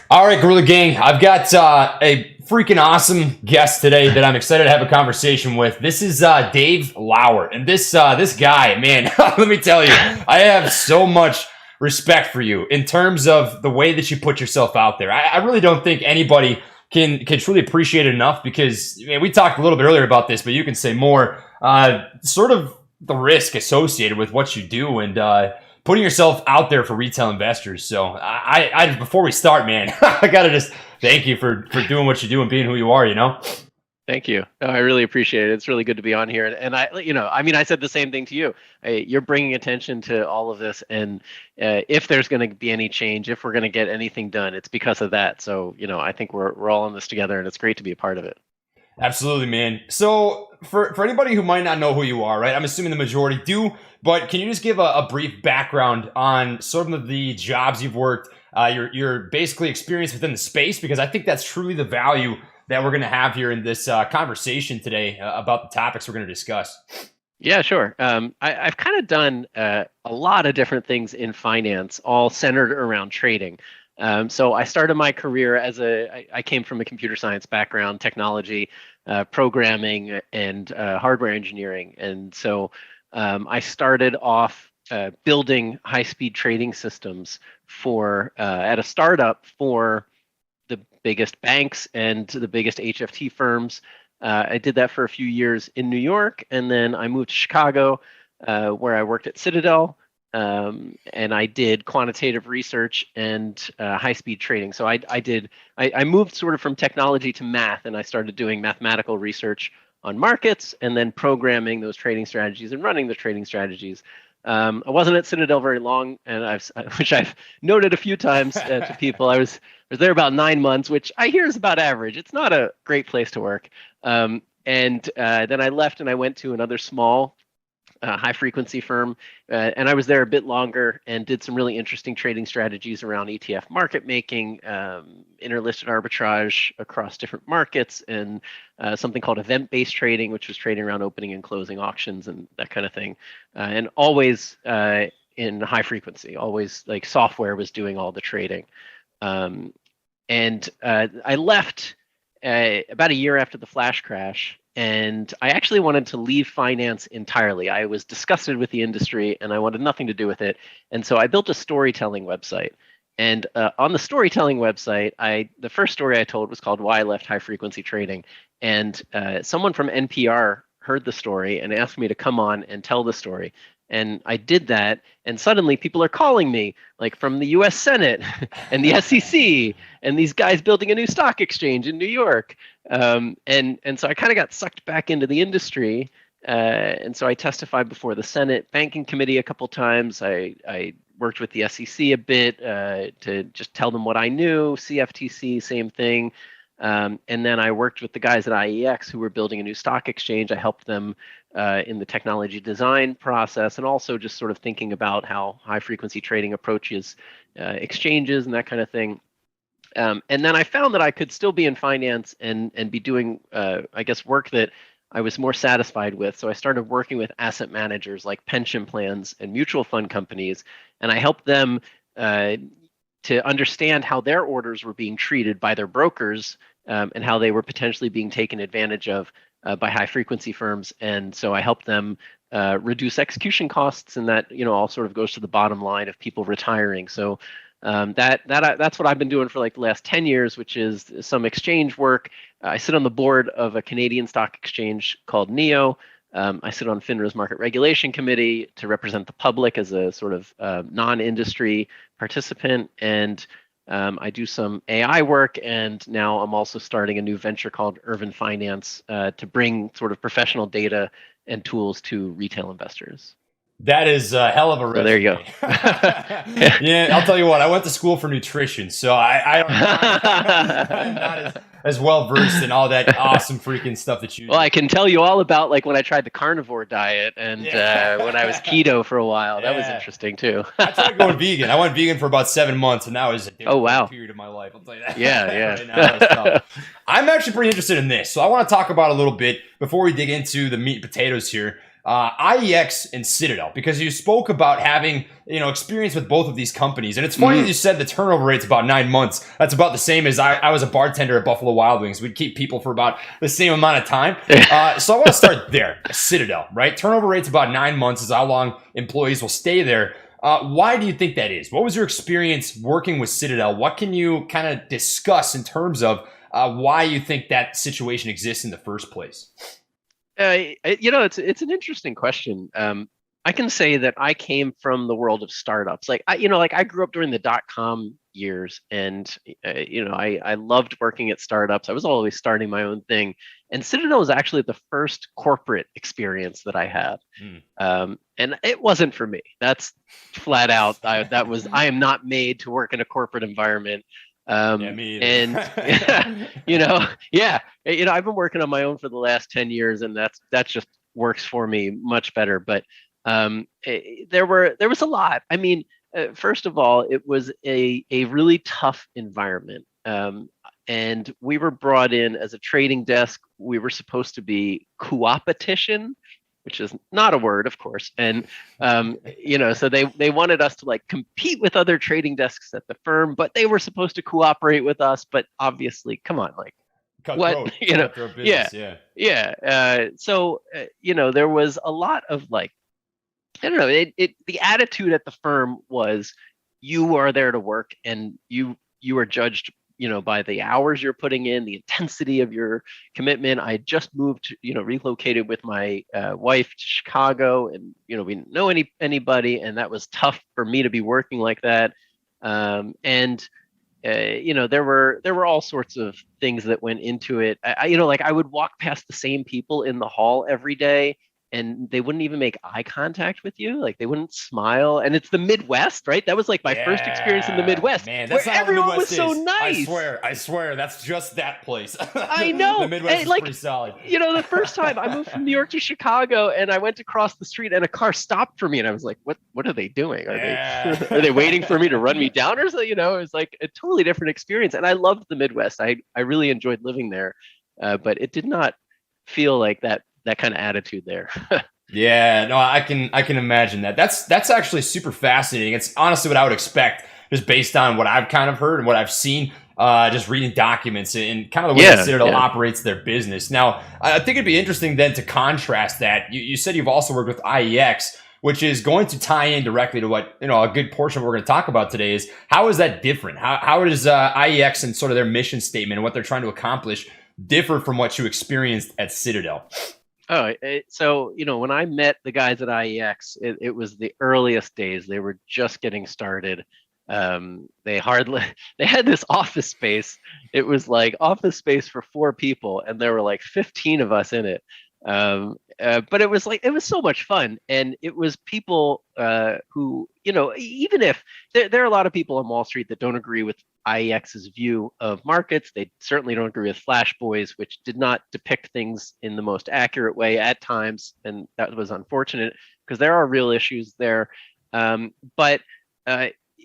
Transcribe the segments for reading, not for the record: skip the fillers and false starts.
All right, Gorilla Gang, I've got a freaking awesome guest today that I'm excited to have a conversation with. This is Dave Lauer, and this guy, man, let me tell you, I have so much respect for you in terms of the way that you put yourself out there. I really don't think anybody can truly appreciate it enough because we talked a little bit earlier about this, but you can say more. Sort of the risk associated with what you do and putting yourself out there for retail investors. So I before we start, man, I gotta just thank you for doing what you do and being who you are. Thank you. No, I really appreciate it. It's really good to be on here. And I said the same thing to you. You're bringing attention to all of this. And if there's going to be any change, if we're going to get anything done, it's because of that. So, I think we're all in this together and it's great to be a part of it. Absolutely, man. So for anybody who might not know who you are, right? I'm assuming the majority do, but can you just give a brief background on sort of the jobs you've worked, your basically experience within the space? Because I think that's truly the value that we're going to have here in this conversation today about the topics we're going to discuss. Yeah, sure. I've kind of done a lot of different things in finance, all centered around trading. So I started my career I came from a computer science background, technology, programming, and hardware engineering. And so I started off building high-speed trading systems at a startup for the biggest banks and the biggest HFT firms. I did that for a few years in New York, and then I moved to Chicago, where I worked at Citadel. And I did quantitative research and high-speed trading. So I moved sort of from technology to math, and I started doing mathematical research on markets and then programming those trading strategies and running the trading strategies. I wasn't at Citadel very long, and which I've noted a few times to people. I was there about 9 months, which I hear is about average. It's not a great place to work. And then I left and I went to another small high frequency firm, and I was there a bit longer and did some really interesting trading strategies around ETF market making, interlisted arbitrage across different markets, and something called event-based trading, which was trading around opening and closing auctions and that kind of thing, and always in high frequency, always like software was doing all the trading. And I left about a year after the flash crash. And I actually wanted to leave finance entirely. I was disgusted with the industry and I wanted nothing to do with it. And so I built a storytelling website. And on the storytelling website, the first story I told was called Why I Left High Frequency Trading. And someone from NPR heard the story and asked me to come on and tell the story. And I did that, and suddenly people are calling me, like from the U.S. Senate and the SEC, and these guys building a new stock exchange in New York. And so I kind of got sucked back into the industry. And so I testified before the Senate Banking Committee a couple times. I worked with the SEC a bit to just tell them what I knew. CFTC, same thing. And then I worked with the guys at IEX who were building a new stock exchange. I helped them in the technology design process, and also just sort of thinking about how high frequency trading approaches exchanges and that kind of thing. And then I found that I could still be in finance and be doing, work that I was more satisfied with. So I started working with asset managers like pension plans and mutual fund companies, and I helped them to understand how their orders were being treated by their brokers, and how they were potentially being taken advantage of by high frequency firms. And so I helped them reduce execution costs, and that all sort of goes to the bottom line of people retiring. So that's what I've been doing for like the last 10 years, which is some exchange work. I sit on the board of a Canadian stock exchange called NEO. I sit on FINRA's Market Regulation Committee to represent the public as a sort of non-industry participant, and I do some AI work, and now I'm also starting a new venture called Irvin Finance to bring sort of professional data and tools to retail investors. That is a hell of a resume. So there you go. Yeah, I'll tell you what. I went to school for nutrition, so I'm not as well versed in all that awesome freaking stuff that you do. Well, I can tell you all about like when I tried the carnivore diet and when I was keto for a while. That was interesting too. I tried going vegan. I went vegan for about 7 months, and that was a different period of my life. I'll tell you that. Yeah. Right now, that's tough. I'm actually pretty interested in this, so I want to talk about a little bit before we dig into the meat and potatoes here. IEX and Citadel, because you spoke about having, experience with both of these companies. And it's funny that you said the turnover rate's about 9 months. That's about the same as I was a bartender at Buffalo Wild Wings. We'd keep people for about the same amount of time. So I want to start there. Citadel, right? Turnover rate's about 9 months is how long employees will stay there. Why do you think that is? What was your experience working with Citadel? What can you kind of discuss in terms of why you think that situation exists in the first place? It's an interesting question. I can say that I came from the world of startups. I grew up during the .com years, and I loved working at startups. I was always starting my own thing, and Citadel was actually the first corporate experience that I had, and it wasn't for me. That's flat out. I am not made to work in a corporate environment. Me either. I've been working on my own for the last 10 years, and that just works for me much better. But there was a lot. I mean, first of all, it was a really tough environment. And we were brought in as a trading desk. We were supposed to be coopetition, which is not a word, of course. And, so they wanted us to compete with other trading desks at the firm, but they were supposed to cooperate with us. But obviously, come on, cutthroat, cutthroat business, So, there was a lot of the attitude at the firm was you are there to work, and you are judged by the hours you're putting in, the intensity of your commitment. I had just moved, relocated with my wife to Chicago, and, we didn't know anybody, and that was tough for me to be working like that. There were all sorts of things that went into it. I would walk past the same people in the hall every day, and they wouldn't even make eye contact with you. They wouldn't smile. And it's the Midwest, right? That was my first experience in the Midwest, man, that's where everyone was so nice. I swear, that's just that place. I know. The Midwest is pretty solid. The first time I moved from New York to Chicago, and I went to cross the street, and a car stopped for me, and I was like, "What are they doing? Are they waiting for me to run me down or something?" It was a totally different experience, and I loved the Midwest. I really enjoyed living there, but it did not feel like that kind of attitude there. Yeah, no, I can imagine that. That's actually super fascinating. It's honestly what I would expect, just based on what I've kind of heard and what I've seen, just reading documents and kind of the way that Citadel operates their business. Now, I think it'd be interesting then to contrast that. You said you've also worked with IEX, which is going to tie in directly to what, a good portion of what we're going to talk about today is how is that different? How does IEX and sort of their mission statement and what they're trying to accomplish differ from what you experienced at Citadel? So when I met the guys at IEX, it was the earliest days. They were just getting started. They had this office space. It was office space for 4 people, and there were 15 of us in it. But it was so much fun, and it was people who, even if there are a lot of people on Wall Street that don't agree with IEX's view of markets. They certainly don't agree with Flash Boys, which did not depict things in the most accurate way at times, and that was unfortunate because there are real issues there. But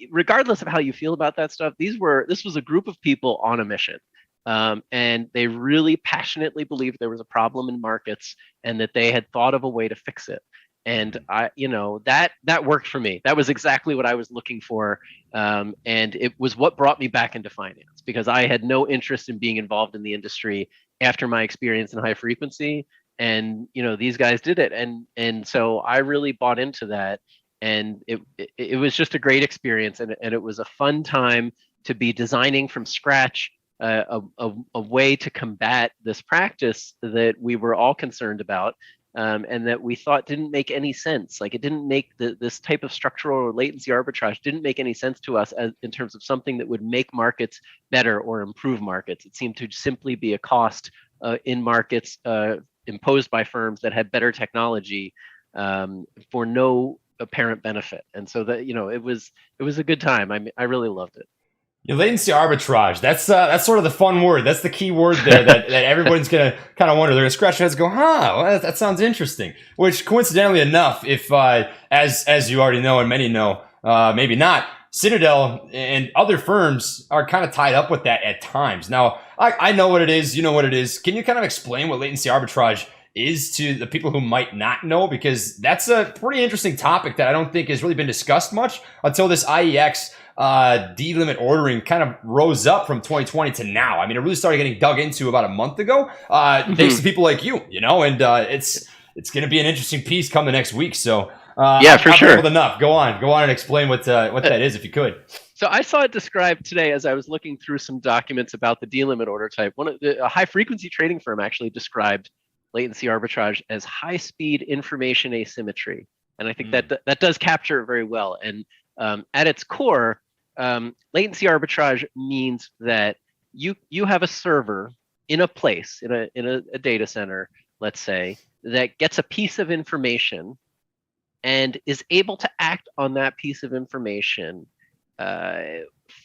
regardless of how you feel about that stuff, this was a group of people on a mission. And they really passionately believed there was a problem in markets and that they had thought of a way to fix it. And that worked for me. That was exactly what I was looking for. And it was what brought me back into finance, because I had no interest in being involved in the industry after my experience in high frequency. And, these guys did it. And so I really bought into that. And it was just a great experience. And it was a fun time to be designing from scratch a way to combat this practice that we were all concerned about. And that we thought didn't make any sense. It didn't make this type of structural or latency arbitrage didn't make any sense to us in terms of something that would make markets better or improve markets. It seemed to simply be a cost in markets imposed by firms that had better technology for no apparent benefit. And so that it was a good time. I really loved it. Latency arbitrage. That's sort of the fun word. That's the key word there that everyone's going to kind of wonder. They're going to scratch their heads and go, well, that sounds interesting. Which, coincidentally enough, if as you already know and many know, maybe not, Citadel and other firms are kind of tied up with that at times. Now, I know what it is. You know what it is. Can you kind of explain what latency arbitrage is to the people who might not know? Because that's a pretty interesting topic that I don't think has really been discussed much until this IEX delimit ordering kind of rose up from 2020 to now. I mean, it really started getting dug into about a month ago, thanks to people like you, and it's going to be an interesting piece come the next week. So yeah, for sure. Enough. Go on and explain what that is, if you could. So I saw it described today as I was looking through some documents about the delimit order type. A high frequency trading firm actually described latency arbitrage as high speed information asymmetry, and I think that does capture it very well. And at its core, latency arbitrage means that you have a server in a place in a data center, let's say, that gets a piece of information and is able to act on that piece of information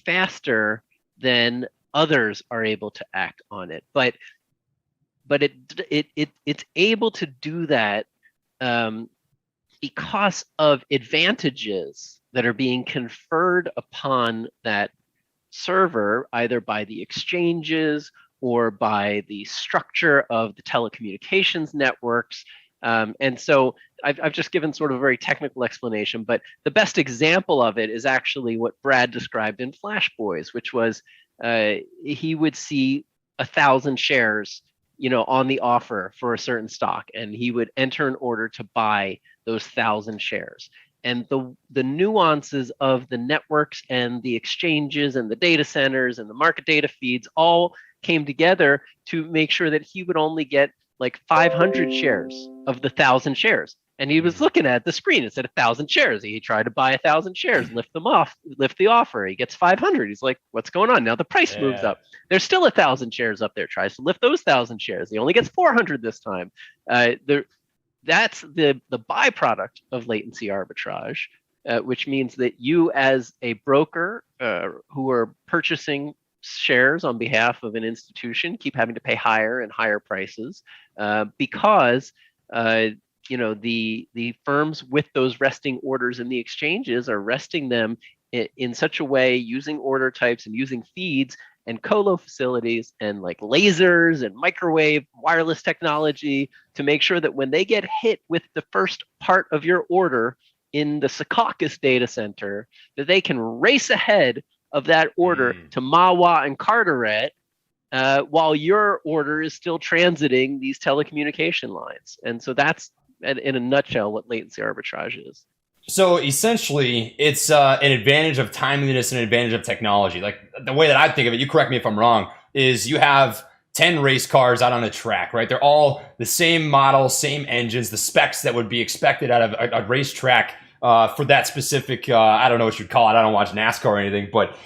faster than others are able to act on it. But it's able to do that because of advantages that are being conferred upon that server, either by the exchanges or by the structure of the telecommunications networks. And so I've just given sort of a very technical explanation, but the best example of it is actually what Brad described in Flash Boys, which was he would see 1,000 shares, on the offer for a certain stock, and he would enter an order to buy those 1,000 shares. And the nuances of the networks and the exchanges and the data centers and the market data feeds all came together to make sure that he would only get like 500 shares of the 1,000 shares. And he was looking at the screen. It said 1,000 shares. He tried to buy 1,000 shares, lift the offer. He gets 500. He's like, what's going on? Now the price moves up. There's still 1,000 shares up there. Tries to lift those 1,000 shares. He only gets 400 this time. That's the byproduct of latency arbitrage, which means that you as a broker who are purchasing shares on behalf of an institution keep having to pay higher and higher prices because the firms with those resting orders in the exchanges are resting them in such a way, using order types and using feeds and colo facilities and like lasers and microwave wireless technology to make sure that when they get hit with the first part of your order in the Secaucus data center, that they can race ahead of that order to Mahwah and Carteret while your order is still transiting these telecommunication lines. And so that's, in a nutshell, what latency arbitrage is. So essentially, it's an advantage of timeliness and an advantage of technology. Like the way that I think of it, you correct me if I'm wrong, is you have 10 race cars out on a track, right? They're all the same model, same engines, the specs that would be expected out of a racetrack for that specific, I don't know what you'd call it. I don't watch NASCAR or anything, but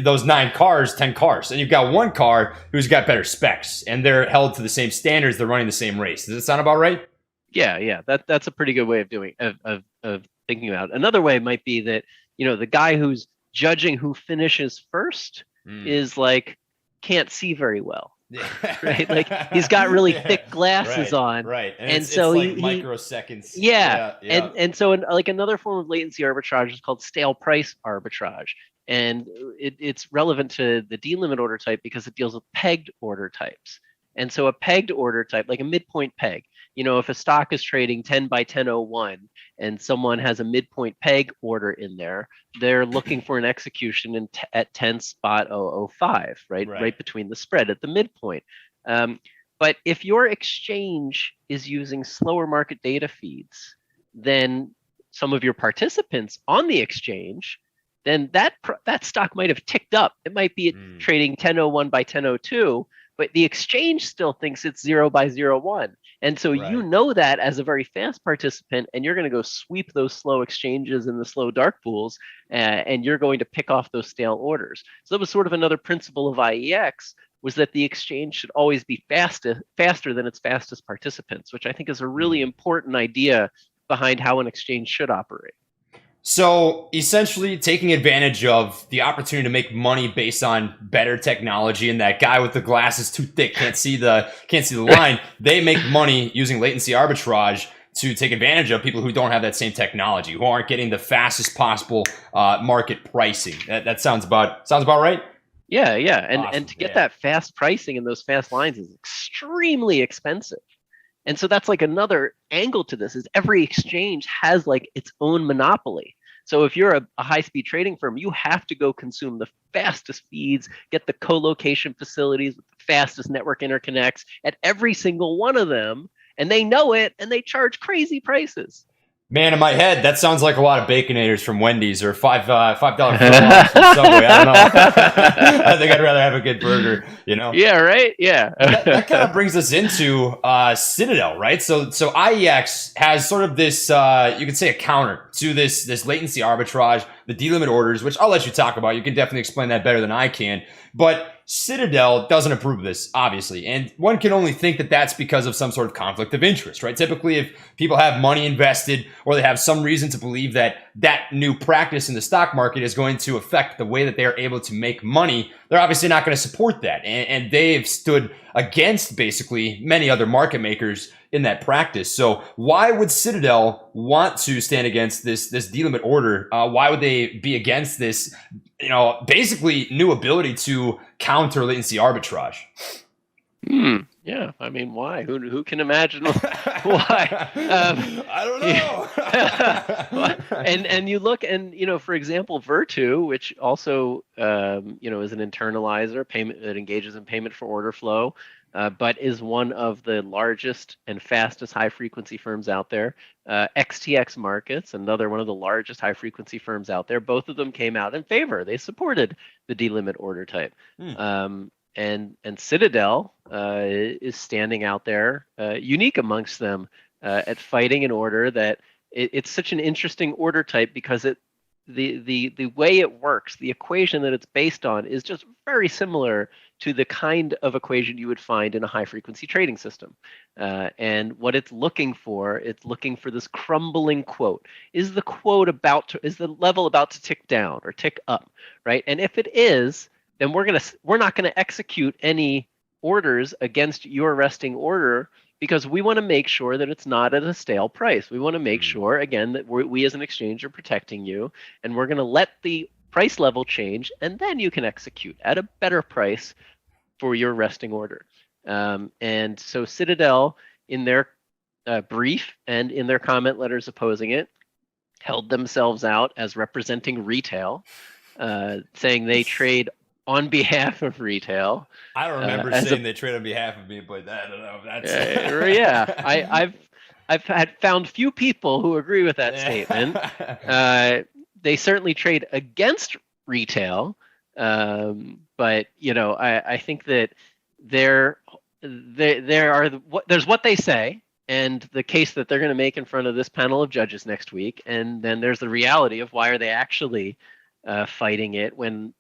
those 10 cars, and you've got one car who's got better specs and they're held to the same standards. They're running the same race. Does it sound about right? Yeah. That's a pretty good way of doing of thinking about it. Another way might be that, the guy who's judging who finishes first is like, can't see very well. Right, like he's got really thick glasses on, right, and so it's like microseconds. Yeah. And so like another form of latency arbitrage is called stale price arbitrage, and it's relevant to the delimit order type because it deals with pegged order types. And so a pegged order type, like a midpoint peg, if a stock is trading 10 by 10:01 and someone has a midpoint peg order in there, they're looking for an execution at 10 spot 005, right between the spread at the midpoint. But if your exchange is using slower market data feeds than some of your participants on the exchange, then that stock might have ticked up. It might be trading 10:01 by 10:02, but the exchange still thinks it's 0 by 0:01. And so that as a very fast participant, and you're going to go sweep those slow exchanges and the slow dark pools, and you're going to pick off those stale orders. So that was sort of another principle of IEX, was that the exchange should always be faster than its fastest participants, which I think is a really important idea behind how an exchange should operate. So essentially taking advantage of the opportunity to make money based on better technology, and that guy with the glasses too thick can't see the line. They make money using latency arbitrage to take advantage of people who don't have that same technology, who aren't getting the fastest possible market pricing. That sounds about right? Yeah. And Awesome. to get that fast pricing and those fast lines is extremely expensive. And so that's like another angle to this is every exchange has like its own monopoly. So if you're a high-speed trading firm, you have to go consume the fastest feeds, get the co-location facilities with the fastest network interconnects at every single one of them, and they know it, and they charge crazy prices. Man, in my head, that sounds like a lot of Baconators from Wendy's or $5 footlongs from Subway. I don't know. I think I'd rather have a good burger, you know? Yeah, right? Yeah. That kind of brings us into Citadel, right? So IEX has sort of this, you could say, a counter to this latency arbitrage, the delimit orders, which I'll let you talk about. You can definitely explain that better than I can. But Citadel doesn't approve of this, obviously. And one can only think that that's because of some sort of conflict of interest, right? Typically, if people have money invested or they have some reason to believe that that new practice in the stock market is going to affect the way that they are able to make money, they're obviously not going to support that. And they've stood against basically many other market makers in that practice. So why would Citadel want to stand against this delimit order? Why would they be against this, basically new ability to counter latency arbitrage? Yeah, I mean, why? Who can imagine why? I don't know. and you look, and for example, Virtu, which also is an internalizer payment that engages in payment for order flow, but is one of the largest and fastest high frequency firms out there. XTX Markets, another one of the largest high frequency firms out there. Both of them came out in favor. They supported the delimit order type. And Citadel is standing out there, unique amongst them, at fighting an order that it's such an interesting order type because the way it works, the equation that it's based on, is just very similar to the kind of equation you would find in a high frequency trading system. And what it's looking for this crumbling quote. Is the quote is the level about to tick down or tick up, right? And if it is, then we're not gonna execute any orders against your resting order because we want to make sure that it's not at a stale price. We want to make sure, again, that we as an exchange are protecting you, and we're going to let the price level change, and then you can execute at a better price for your resting order. And so Citadel, in their brief and in their comment letters opposing it, held themselves out as representing retail, saying they trade on behalf of retail. I don't remember saying they trade on behalf of me, but I don't know. That's yeah. I've had found few people who agree with that statement. They certainly trade against retail, but I think that there's what they say and the case that they're going to make in front of this panel of judges next week, and then there's the reality of why are they actually fighting it when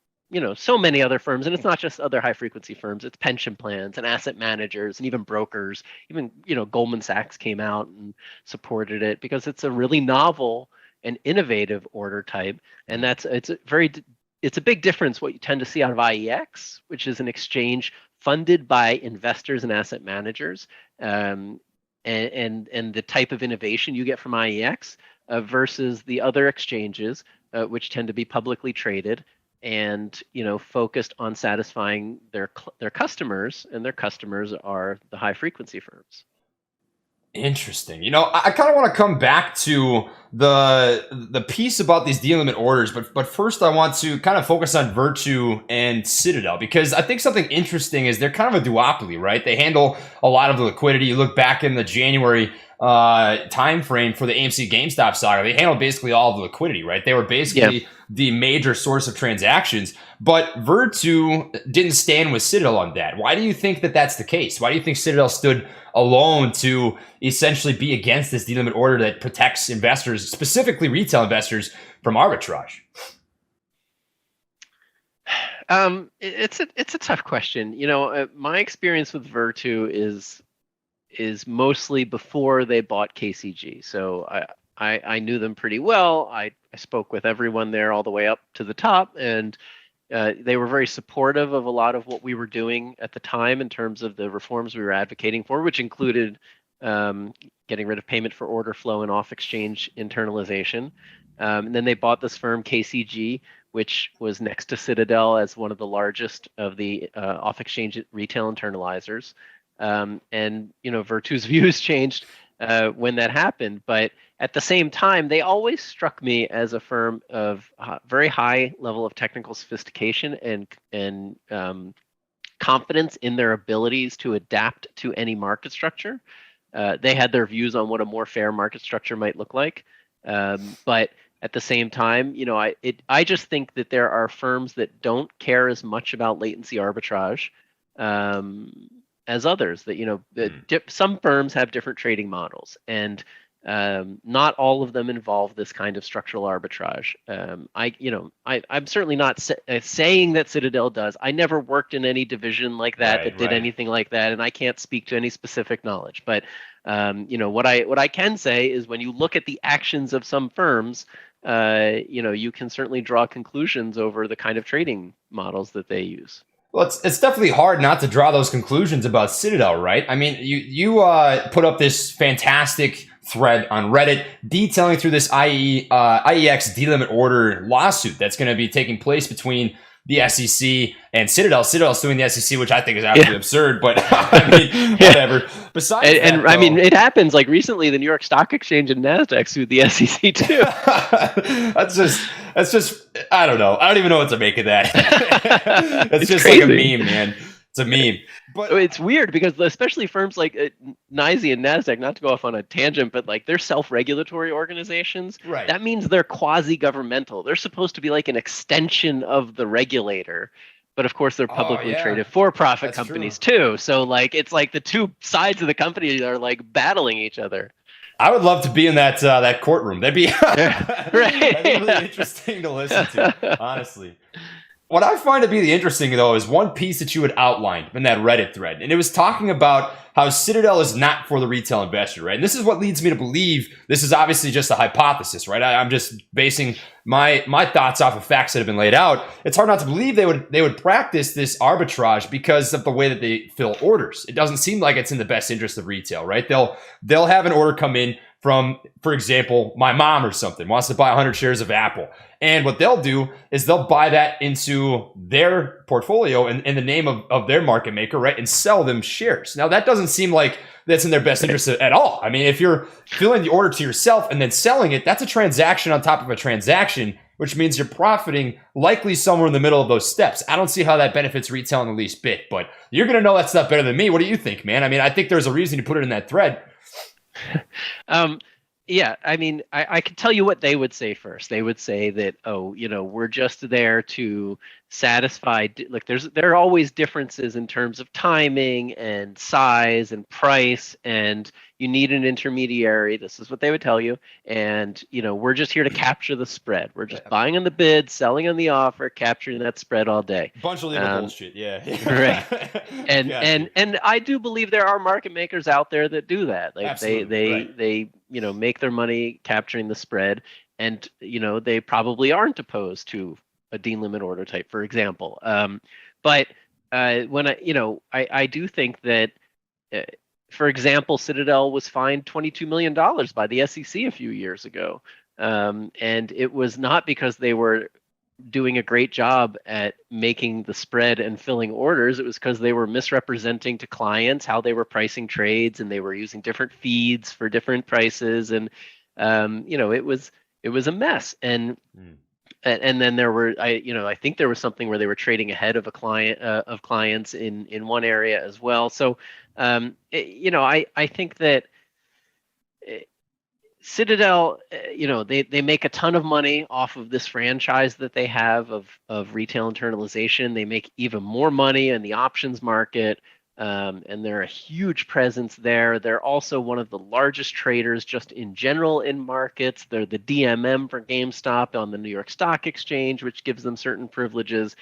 so many other firms, and it's not just other high frequency firms, it's pension plans and asset managers and even brokers, even Goldman Sachs came out and supported it because it's a really novel and innovative order type. And it's a big difference what you tend to see out of IEX, which is an exchange funded by investors and asset managers, and the type of innovation you get from IEX versus the other exchanges, which tend to be publicly traded and focused on satisfying their customers, and their customers are the high frequency firms. Interesting. I kind of want to come back to the piece about these delimit orders, but first I want to kind of focus on Virtu and Citadel, because I think something interesting is they're kind of a duopoly, right? They handle a lot of the liquidity. You look back in the January time frame for the AMC GameStop saga, they handled basically all of the liquidity, right? They were basically the major source of transactions, but Virtu didn't stand with Citadel on that. Why do you think that that's the case? Why do you think Citadel stood alone to essentially be against this delimit order that protects investors, specifically retail investors, from arbitrage? It's a tough question. My experience with Virtu is mostly before they bought KCG. So I knew them pretty well. I spoke with everyone there all the way up to the top, and they were very supportive of a lot of what we were doing at the time in terms of the reforms we were advocating for, which included getting rid of payment for order flow and off-exchange internalization. And then they bought this firm, KCG, which was next to Citadel as one of the largest of the off-exchange retail internalizers. And Virtu's views changed when that happened. But at the same time, they always struck me as a firm of very high level of technical sophistication and confidence in their abilities to adapt to any market structure. They had their views on what a more fair market structure might look like, but at the same time, I just think that there are firms that don't care as much about latency arbitrage as others. Some firms have different trading models, and not all of them involve this kind of structural arbitrage. I'm certainly not saying that Citadel does. I never worked in any division like that that did anything like that, and I can't speak to any specific knowledge. But what I can say is when you look at the actions of some firms, you can certainly draw conclusions over the kind of trading models that they use. Well, it's definitely hard not to draw those conclusions about Citadel, right? I mean, you put up this fantastic thread on Reddit detailing through this IEX delimit order lawsuit that's going to be taking place between the SEC and Citadel. Citadel's suing the SEC, which I think is absolutely absurd, but I mean, whatever. Besides that, I mean, it happens. Like recently, the New York Stock Exchange and NASDAQ sued the SEC too. that's just, I don't know. I don't even know what to make of that. It's just crazy. like a meme, man. It's a meme. But it's weird because especially firms like NYSE and NASDAQ, not to go off on a tangent, but like they're self-regulatory organizations. Right. That means they're quasi-governmental. They're supposed to be like an extension of the regulator. But of course, they're publicly traded for-profit companies too. So like it's like the two sides of the company are like battling each other. I would love to be in that courtroom. That'd be, right. That'd be really interesting to listen to, honestly. What I find to be the interesting, though, is one piece that you had outlined in that Reddit thread. And it was talking about how Citadel is not for the retail investor, right? And this is what leads me to believe this is obviously just a hypothesis, right? I'm just basing my thoughts off of facts that have been laid out. It's hard not to believe they would practice this arbitrage because of the way that they fill orders. It doesn't seem like it's in the best interest of retail, right? They'll have an order come in from, for example, my mom or something wants to buy 100 shares of Apple. And what they'll do is they'll buy that into their portfolio in the name of their market maker, right? And sell them shares. Now, that doesn't seem like that's in their best interest at all. I mean, if you're filling the order to yourself and then selling it, that's a transaction on top of a transaction, which means you're profiting likely somewhere in the middle of those steps. I don't see how that benefits retail in the least bit, but you're going to know that stuff better than me. What do you think, man? I mean, I think there's a reason to put it in that thread. Yeah, I mean, I could tell you what they would say first. They would say that, we're just there to satisfy. Like, there are always differences in terms of timing and size and price, and you need an intermediary. This is what they would tell you. And we're just here to capture the spread. We're just buying on the bid, selling on the offer, capturing that spread all day. Bunch of legal bullshit, yeah. Right. And I do believe there are market makers out there that do that. Like they make their money capturing the spread, and they probably aren't opposed to a delimit order type, for example. But when I do think that, for example, Citadel was fined $22 million by the SEC a few years ago, and it was not because they were doing a great job at making the spread and filling orders. It was because they were misrepresenting to clients how they were pricing trades, and they were using different feeds for different prices, and it was a mess. And then there were I think there was something where they were trading ahead of clients in one area as well. So I think that Citadel, they make a ton of money off of this franchise that they have of retail internalization. They make even more money in the options market, and they're a huge presence there. They're also one of the largest traders just in general in markets. They're the DMM for GameStop on the New York Stock Exchange, which gives them certain privileges.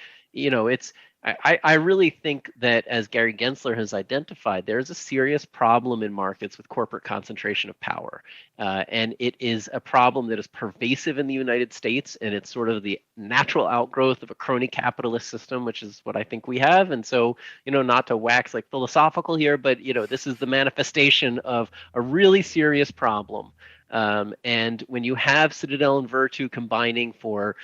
I really think that, as Gary Gensler has identified, there's a serious problem in markets with corporate concentration of power. And it is a problem that is pervasive in the United States, and it's sort of the natural outgrowth of a crony capitalist system, which is what I think we have. And so, not to wax like philosophical here, but, this is the manifestation of a really serious problem. And when you have Citadel and Virtu combining for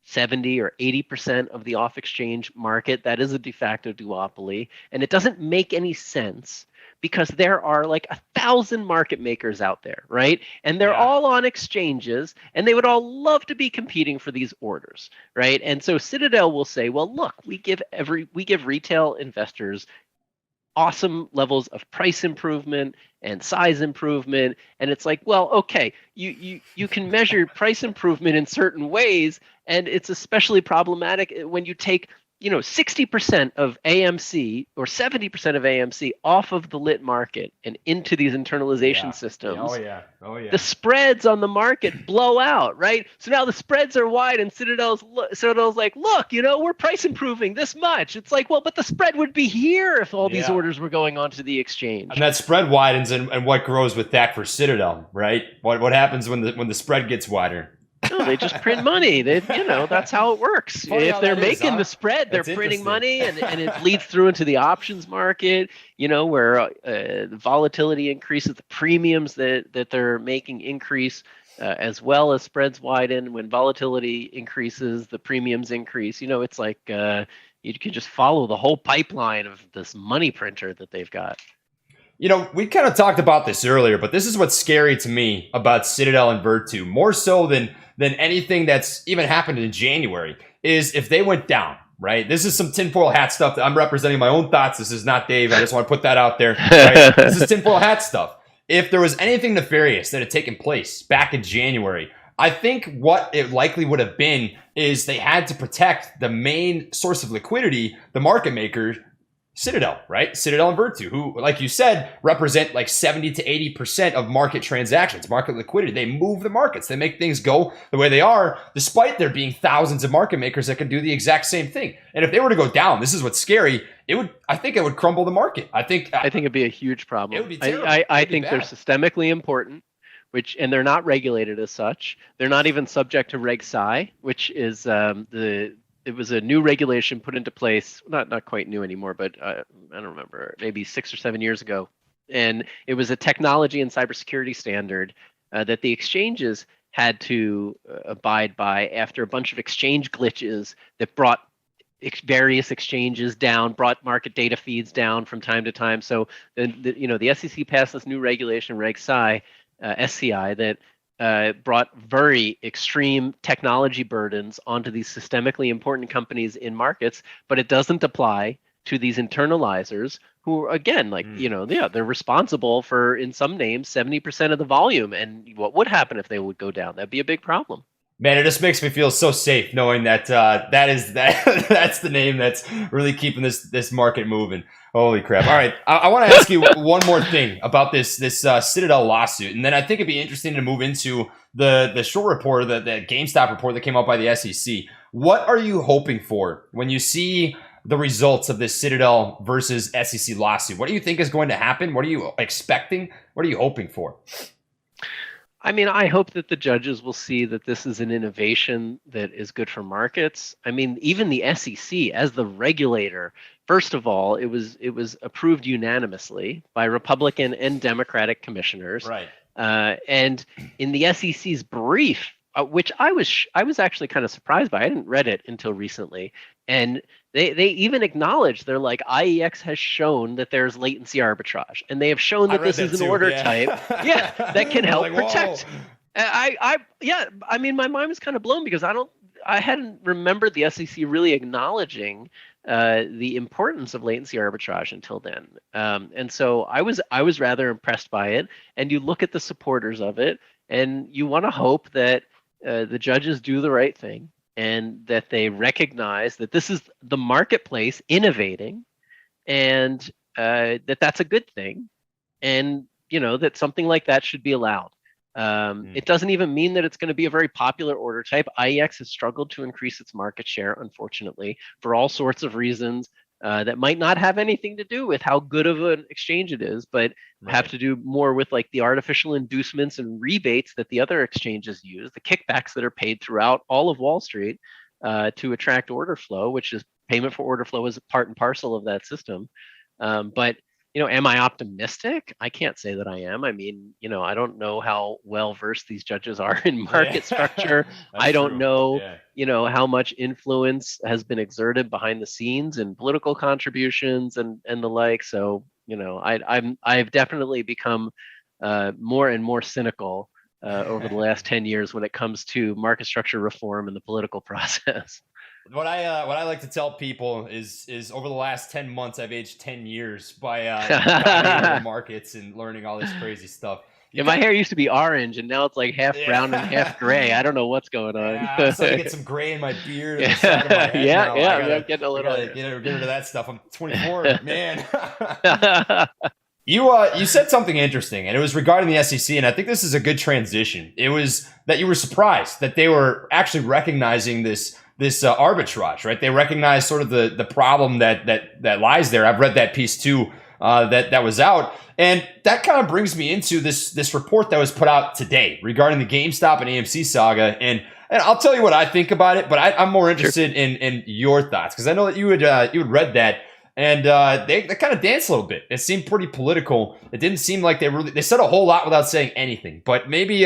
70 or 80% of the off-exchange market. That is a de facto duopoly. And it doesn't make any sense because there are like 1,000 market makers out there, right? And they're all on exchanges, and they would all love to be competing for these orders, right? And so Citadel will say, well, look, we give retail investors awesome levels of price improvement and size improvement. And it's like, well, okay, you can measure price improvement in certain ways, and it's especially problematic when you take 60% of AMC or 70% of AMC off of the lit market and into these internalization systems. Oh yeah. The spreads on the market blow out, right? So now the spreads are wide, and Citadel's like, look, we're price improving this much. It's like, well, but the spread would be here if all these orders were going onto the exchange. And that spread widens, and what grows with that for Citadel, right? What happens when the spread gets wider? No, they just print money. That's how it works. If they're making the spread, they're printing money, and it leads through into the options market, where the volatility increases, the premiums that they're making increase, as well as spreads widen. When volatility increases, the premiums increase. It's like you can just follow the whole pipeline of this money printer that they've got. We kind of talked about this earlier, but this is what's scary to me about Citadel and Virtu, more so than anything that's even happened in January, is if they went down, right? This is some tinfoil hat stuff that I'm representing my own thoughts. This is not Dave. I just want to put that out there. Right? This is tinfoil hat stuff. If there was anything nefarious that had taken place back in January, I think what it likely would have been is they had to protect the main source of liquidity, the market makers, Citadel, right? Citadel and Virtu, who, like you said, represent like 70 to 80% of market transactions, market liquidity. They move the markets. They make things go the way they are, despite there being thousands of market makers that can do the exact same thing. And if they were to go down, this is what's scary. I think it would crumble the market. I think it'd be a huge problem. It would be terrible. I think they're systemically important, and they're not regulated as such. They're not even subject to Reg Sci, which is it was a new regulation put into place, not quite new anymore, but I don't remember, maybe 6 or 7 years ago. And it was a technology and cybersecurity standard that the exchanges had to abide by after a bunch of exchange glitches that brought various exchanges down, brought market data feeds down from time to time. So the SEC passed this new regulation, Reg Sci, SCI, that brought very extreme technology burdens onto these systemically important companies in markets, but it doesn't apply to these internalizers who, again, they're responsible for, in some names, 70% of the volume. And what would happen if they would go down? That'd be a big problem. Man, it just makes me feel so safe knowing that that's the name that's really keeping this market moving. Holy crap. All right. I want to ask you one more thing about this Citadel lawsuit. And then I think it'd be interesting to move into the short report, the GameStop report that came out by the SEC. What are you hoping for when you see the results of this Citadel versus SEC lawsuit? What do you think is going to happen? What are you expecting? What are you hoping for? I mean, I hope that the judges will see that this is an innovation that is good for markets. I mean, even the SEC as the regulator, first of all, it was approved unanimously by Republican and Democratic commissioners. Right. And in the SEC's brief, which I was actually kind of surprised by. I didn't read it until recently. And they even acknowledge, they're like, IEX has shown that there's latency arbitrage, and they have shown that this is an order type that can help protect. I mean, my mind was kind of blown because I hadn't remembered the SEC really acknowledging the importance of latency arbitrage until then. And so I was rather impressed by it. And you look at the supporters of it, and you want to hope that the judges do the right thing, and that they recognize that this is the marketplace innovating, and that's a good thing, and that something like that should be allowed. It doesn't even mean that it's going to be a very popular order type. IEX has struggled to increase its market share, unfortunately, for all sorts of reasons that might not have anything to do with how good of an exchange it is, but have to do more with like the artificial inducements and rebates that the other exchanges use, the kickbacks that are paid throughout all of Wall Street to attract order flow, which is payment for order flow is part and parcel of that system. But am I optimistic? I can't say that I am. I mean, I don't know how well versed these judges are in market structure. I don't know, how much influence has been exerted behind the scenes and political contributions and the like. So, I've definitely become more and more cynical over the last 10 years when it comes to market structure reform and the political process. What I like to tell people is over the last 10 months, I've aged 10 years by the markets and learning all this crazy stuff. My hair used to be orange, and now it's like half brown and half gray. I don't know what's going on. I'm starting to get some gray in my beard. And the side of my head now. I'm getting a little. Get rid of that stuff. I'm 24, man. You said something interesting, and it was regarding the SEC, and I think this is a good transition. It was that you were surprised that they were actually recognizing this arbitrage, right? They recognize sort of the problem that lies there. I've read that piece too, that was out, and that kind of brings me into this report that was put out today regarding the GameStop and AMC saga, and I'll tell you what I think about it, but I'm more interested in your thoughts, because I know that you had read that, and they kind of danced a little bit. It seemed pretty political. It didn't seem like they said a whole lot without saying anything, but maybe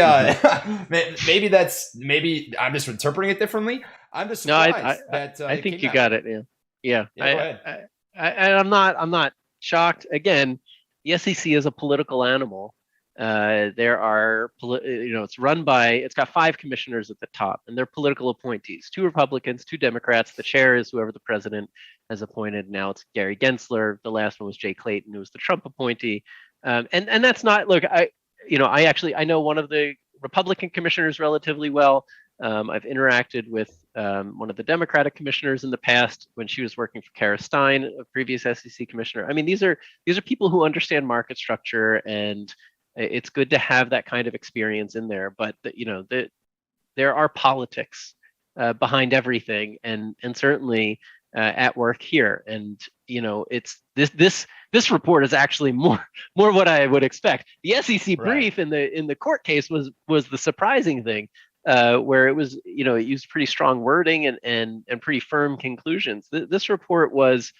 maybe I'm just interpreting it differently. I'm just surprised that I think you got it. Yeah. I'm not shocked. Again, the SEC is a political animal. There are, it's got 5 commissioners at the top, and they're political appointees. 2 Republicans, 2 Democrats. The chair is whoever the president has appointed. Now it's Gary Gensler. The last one was Jay Clayton, who was the Trump appointee. And that's not. Look, I know one of the Republican commissioners relatively well. I've interacted with one of the Democratic commissioners in the past when she was working for Kara Stein, a previous SEC commissioner. I mean, these are people who understand market structure, and it's good to have that kind of experience in there. But there are politics behind everything, and certainly at work here. And it's this report is actually more what I would expect. The SEC brief in the court case was the surprising thing. Where it was, it used pretty strong wording and pretty firm conclusions. This report was,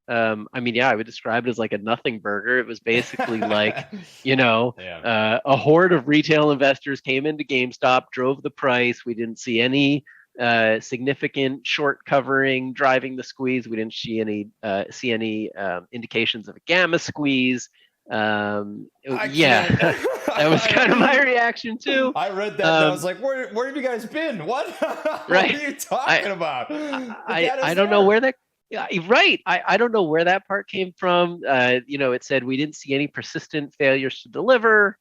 I would describe it as like a nothing burger. It was basically like, a horde of retail investors came into GameStop, drove the price. We didn't see any significant short covering driving the squeeze. We didn't see any indications of a gamma squeeze. That was kind of my reaction too. I read that and I was like, where have you guys been? What? What are you talking about? I don't know where that. Yeah, right. I don't know where that part came from. It said we didn't see any persistent failures to deliver.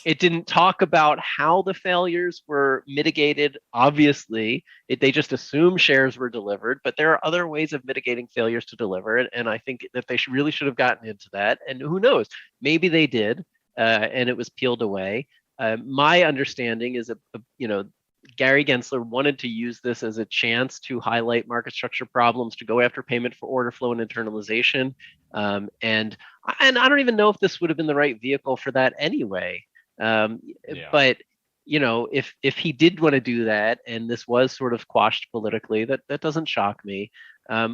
It didn't talk about how the failures were mitigated. Obviously, they just assume shares were delivered, but there are other ways of mitigating failures to deliver. And I think that they really should have gotten into that. And who knows, maybe they did, and it was peeled away. My understanding is Gary Gensler wanted to use this as a chance to highlight market structure problems, to go after payment for order flow and internalization. And I don't even know if this would have been the right vehicle for that anyway. But if he did want to do that, and this was sort of quashed politically, that doesn't shock me. I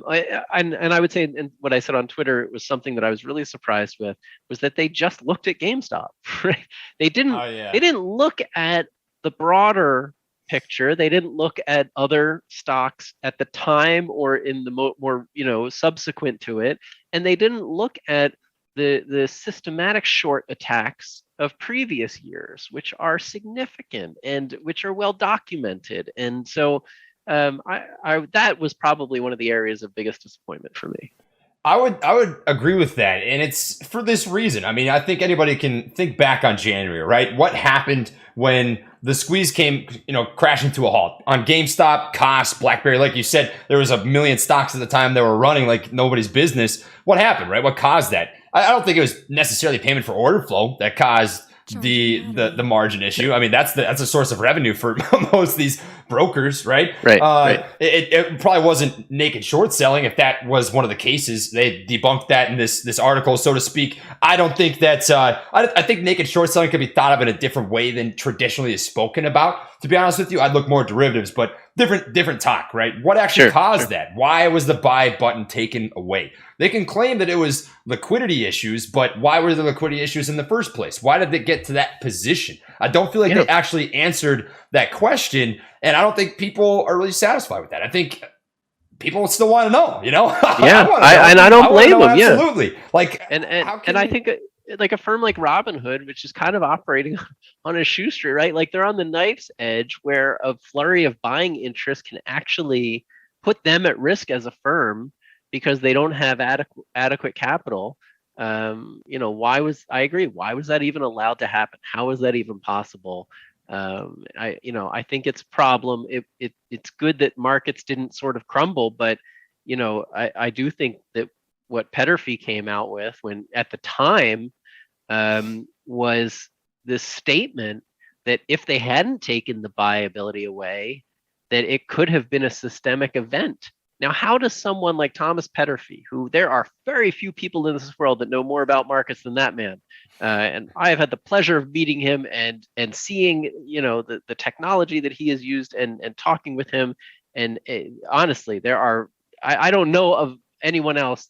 would say, and what I said on Twitter, it was something that I was really surprised with, was that they just looked at GameStop. Right? They didn't look at the broader picture. They didn't look at other stocks at the time or in the more subsequent to it, and they didn't look at the systematic short attacks of previous years, which are significant and which are well documented. And so that was probably one of the areas of biggest disappointment for me. I would agree with that, and it's for this reason. I mean, I think anybody can think back on January, right? What happened when the squeeze came, crashing to a halt on GameStop, Cost, BlackBerry? Like you said, there was a million stocks at the time that were running like nobody's business. What happened, right? What caused that? I don't think it was necessarily payment for order flow that caused the margin issue. I mean, that's a source of revenue for most of these brokers, right? Right. It probably wasn't naked short selling. If that was one of the cases, they debunked that in this article, so to speak. I don't think that's. I think naked short selling could be thought of in a different way than traditionally is spoken about. To be honest with you, I'd look more at derivatives, but different talk, right? What actually caused that? Why was the buy button taken away? They can claim that it was liquidity issues, but why were the liquidity issues in the first place? Why did they get to that position? I don't feel like they actually answered that question, and I don't think people are really satisfied with that. I think people still want to know, you know? Yeah, I don't blame them. Absolutely. Like, and I think like a firm like Robinhood, which is kind of operating on a shoestring, right? Like they're on the knife's edge where a flurry of buying interest can actually put them at risk as a firm because they don't have adequate capital. Why was that even allowed to happen? How is that even possible? I think it's a problem. It's good that markets didn't sort of crumble, but I do think that what Peterfy came out with when at the time was this statement that if they hadn't taken the buyability away, that it could have been a systemic event. Now, how does someone like Thomas Peterfy, who there are very few people in this world that know more about markets than that man, and I have had the pleasure of meeting him and seeing the technology that he has used and talking with him, and honestly, I don't know of anyone else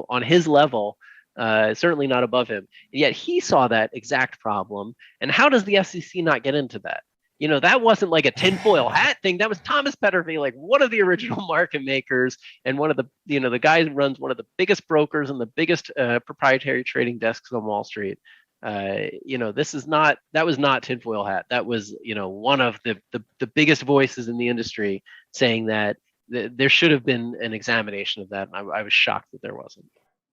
on his level, certainly not above him, yet he saw that exact problem. And how does the SEC not get into that? That wasn't like a tinfoil hat thing. That was Thomas Peterfy, like one of the original market makers and one of the, the guy who runs one of the biggest brokers and the biggest proprietary trading desks on Wall Street. That was not tinfoil hat. That was, one of the biggest voices in the industry saying that there should have been an examination of that. And I was shocked that there wasn't.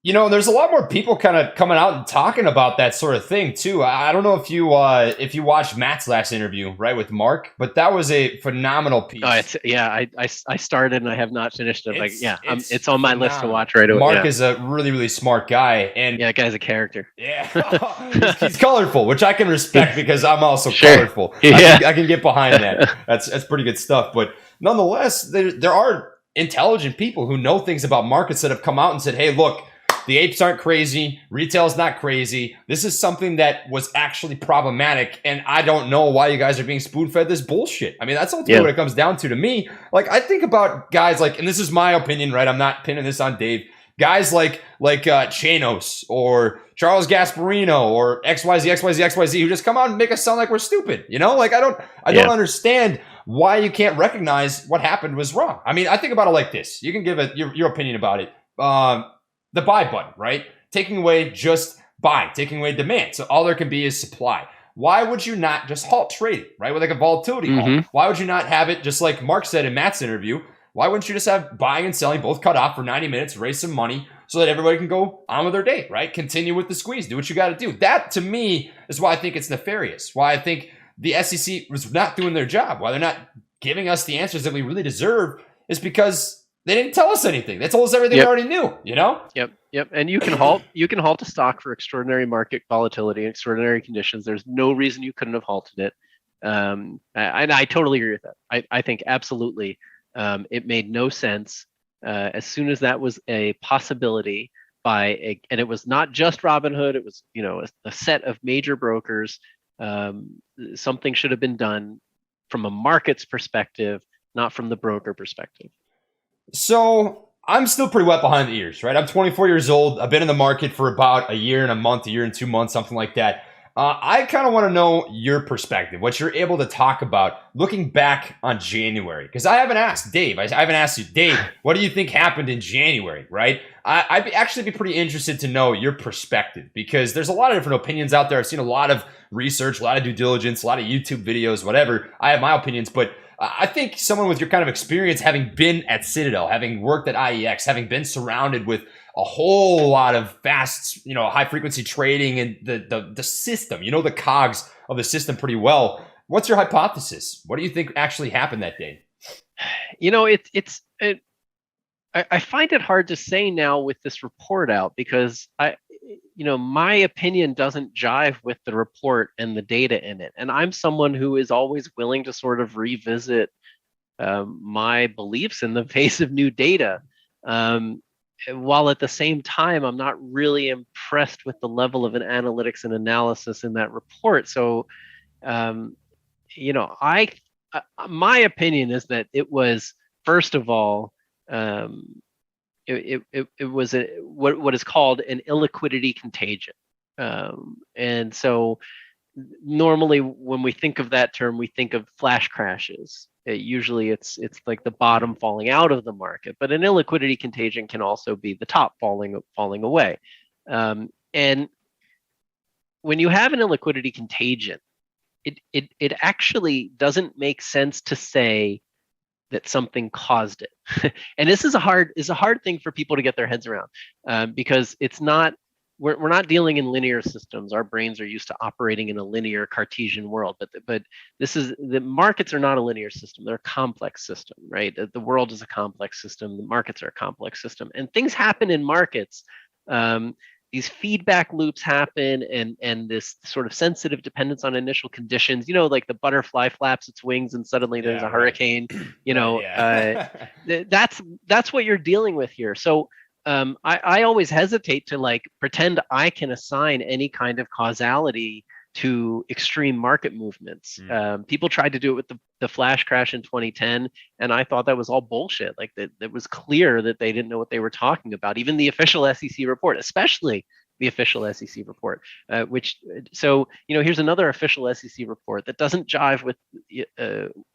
There's a lot more people kind of coming out and talking about that sort of thing too. I don't know if you watched Matt's last interview, right, with Mark, but that was a phenomenal piece. I started and I have not finished it. It's on my list to watch right away. Mark is a really, really smart guy, and that guy's a character. Yeah, he's colorful, which I can respect because I'm also colorful. Yeah. I can get behind that. That's pretty good stuff. But nonetheless, there are intelligent people who know things about markets that have come out and said, "Hey, look. The apes aren't crazy. Retail's not crazy. This is something that was actually problematic, and I don't know why you guys are being spoon-fed this bullshit." I mean, that's ultimately what it comes down to me. Like, I think about guys like, and this is my opinion, right? I'm not pinning this on Dave. Guys like Chanos or Charles Gasparino or XYZ, who just come out and make us sound like we're stupid. Like I don't understand why you can't recognize what happened was wrong. I mean, I think about it like this. You can give your opinion about it. The buy button, right? Taking away just buy, taking away demand. So all there can be is supply. Why would you not just halt trading, right? With like a volatility halt. Why would you not have it just like Mark said in Matt's interview? Why wouldn't you just have buying and selling both cut off for 90 minutes, raise some money so that everybody can go on with their day, right? Continue with the squeeze, do what you got to do. That to me is why I think it's nefarious. Why I think the SEC was not doing their job. Why they're not giving us the answers that we really deserve is because they didn't tell us anything. They told us everything we already knew, Yep. And you can halt a stock for extraordinary market volatility and extraordinary conditions. There's no reason you couldn't have halted it. And I totally agree with that. I think absolutely it made no sense as soon as that was a possibility and it was not just Robinhood. It was, a set of major brokers. Something should have been done from a market's perspective, not from the broker perspective. So I'm still pretty wet behind the ears, right? I'm 24 years old. I've been in the market for about a year and a month, a year and 2 months, something like that. I kind of want to know your perspective, what you're able to talk about looking back on January. Because I haven't asked Dave. I haven't asked you, Dave, what do you think happened in January, right? I'd actually be pretty interested to know your perspective because there's a lot of different opinions out there. I've seen a lot of research, a lot of due diligence, a lot of YouTube videos, whatever. I have my opinions, but I think someone with your kind of experience, having been at Citadel, having worked at IEX, having been surrounded with a whole lot of fast, high frequency trading and the system, the cogs of the system pretty well. What's your hypothesis? What do you think actually happened that day? I find it hard to say now with this report out because my opinion doesn't jive with the report and the data in it. And I'm someone who is always willing to sort of revisit my beliefs in the face of new data. While at the same time, I'm not really impressed with the level of an analytics and analysis in that report. So, I my opinion is that it was, first of all, um, it was what is called an illiquidity contagion. And so normally when we think of that term, we think of flash crashes. Usually it's like the bottom falling out of the market, but an illiquidity contagion can also be the top falling away. And when you have an illiquidity contagion, it actually doesn't make sense to say that something caused it. And this is a hard thing for people to get their heads around, because it's not, we're not dealing in linear systems. Our brains are used to operating in a linear Cartesian world, but this is, the markets are not a linear system. They're a complex system, right? The world is a complex system. The markets are a complex system, and things happen in markets. These feedback loops happen, and this sort of sensitive dependence on initial conditions, like the butterfly flaps its wings and suddenly there's a hurricane, that's what you're dealing with here. So I always hesitate to like pretend I can assign any kind of causality to extreme market movements. People tried to do it with the flash crash in 2010, and I thought that was all bullshit. Like that, it was clear that they didn't know what they were talking about. Even the official SEC report, especially the official SEC report, here's another official SEC report that doesn't jive with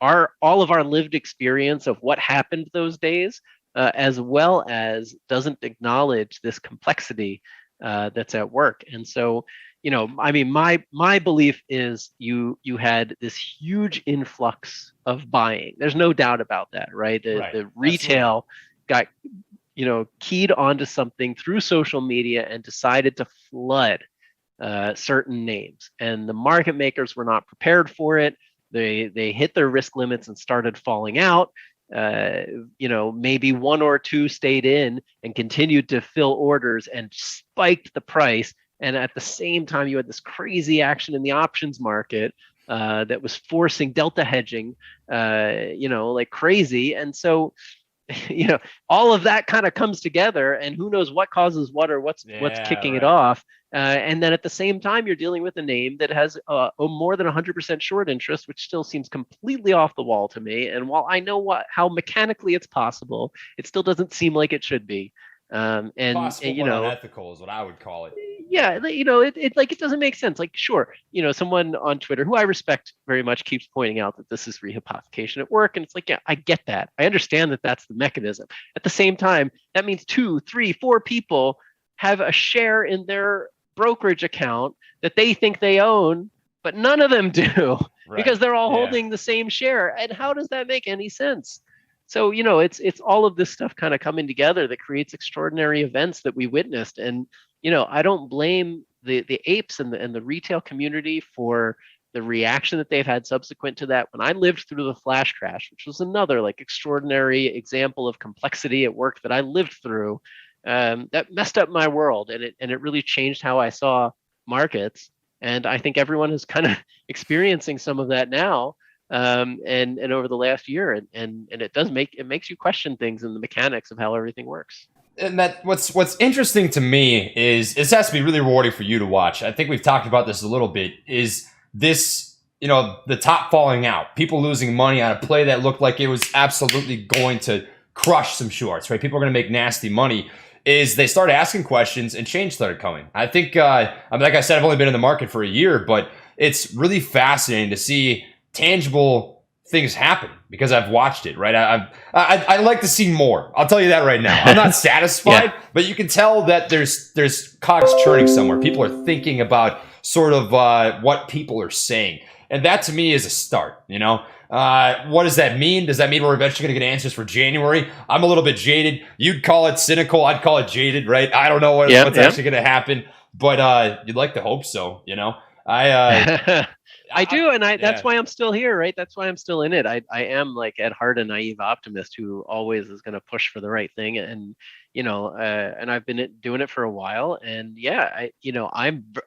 all of our lived experience of what happened those days, as well as doesn't acknowledge this complexity that's at work. And so, my belief is you had this huge influx of buying. There's no doubt about that, right? The retail got, keyed onto something through social media and decided to flood certain names, and the market makers were not prepared for it. They hit their risk limits and started falling out. Maybe one or two stayed in and continued to fill orders and spiked the price. And at the same time, you had this crazy action in the options market that was forcing delta hedging, like crazy. And so, all of that kind of comes together, and who knows what causes what, or what's kicking it off. And then at the same time, you're dealing with a name that has more than 100% short interest, which still seems completely off the wall to me. And while I know how mechanically it's possible, it still doesn't seem like it should be. Possible, unethical is what I would call it. Yeah, it doesn't make sense. Like, sure, someone on Twitter who I respect very much keeps pointing out that this is rehypothecation at work, and it's like, yeah, I get that. I understand that that's the mechanism. At the same time, that means 2, 3, 4 people have a share in their brokerage account that they think they own, but none of them do, because they're all holding the same share. And how does that make any sense? So, it's all of this stuff kind of coming together that creates extraordinary events that we witnessed. And, I don't blame the apes and the retail community for the reaction that they've had subsequent to that. When I lived through the flash crash, which was another like extraordinary example of complexity at work that I lived through, that messed up my world, and it really changed how I saw markets. And I think everyone is kind of experiencing some of that now. And over the last year, and it makes you question things and the mechanics of how everything works. And that what's interesting to me is this has to be really rewarding for you to watch. I think we've talked about this a little bit. Is this, the top falling out, people losing money on a play that looked like it was absolutely going to crush some shorts, right? People are going to make nasty money. Is they started asking questions and change started coming. I think, like I said, I've only been in the market for a year, but it's really fascinating to see tangible things happen because I've watched it, right? I like to see more. I'll tell you that right now. I'm not satisfied, but you can tell that there's cogs churning somewhere. People are thinking about sort of what people are saying, and that to me is a start. What does that mean? Does that mean we're eventually going to get answers for January? I'm a little bit jaded. You'd call it cynical. I'd call it jaded, right? I don't know what's actually going to happen, but you'd like to hope so. I do, and that's why I'm still here, right? That's why I'm still in it. I am like at heart a naive optimist who always is going to push for the right thing, and and I've been doing it for a while, and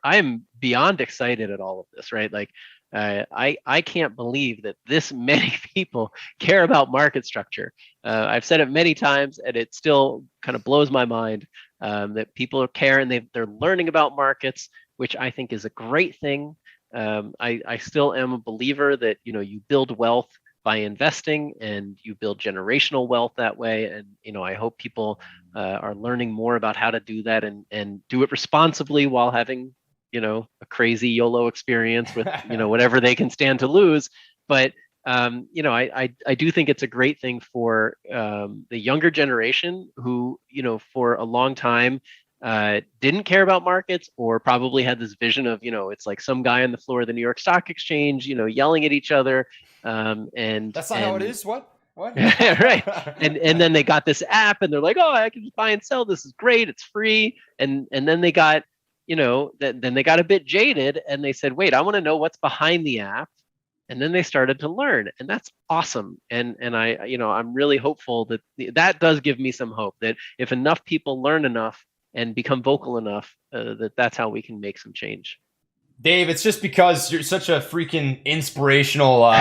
I'm beyond excited at all of this, right? Like, I can't believe that this many people care about market structure. I've said it many times, and it still kind of blows my mind that people care and they're learning about markets, which I think is a great thing. I still am a believer that you build wealth by investing, and you build generational wealth that way. And I hope people are learning more about how to do that and do it responsibly while having a crazy YOLO experience with whatever they can stand to lose. But I do think it's a great thing for the younger generation who for a long time didn't care about markets, or probably had this vision of it's like some guy on the floor of the New York Stock Exchange yelling at each other, and that's not how it is. What right. And then they got this app and they're like, oh, I can just buy and sell, this is great, it's free. And then they got then they got a bit jaded and they said, wait, I want to know what's behind the app. And then they started to learn, and that's awesome. And I'm really hopeful that does give me some hope that if enough people learn enough and become vocal enough, that's how we can make some change. Dave, it's just because you're such a freaking inspirational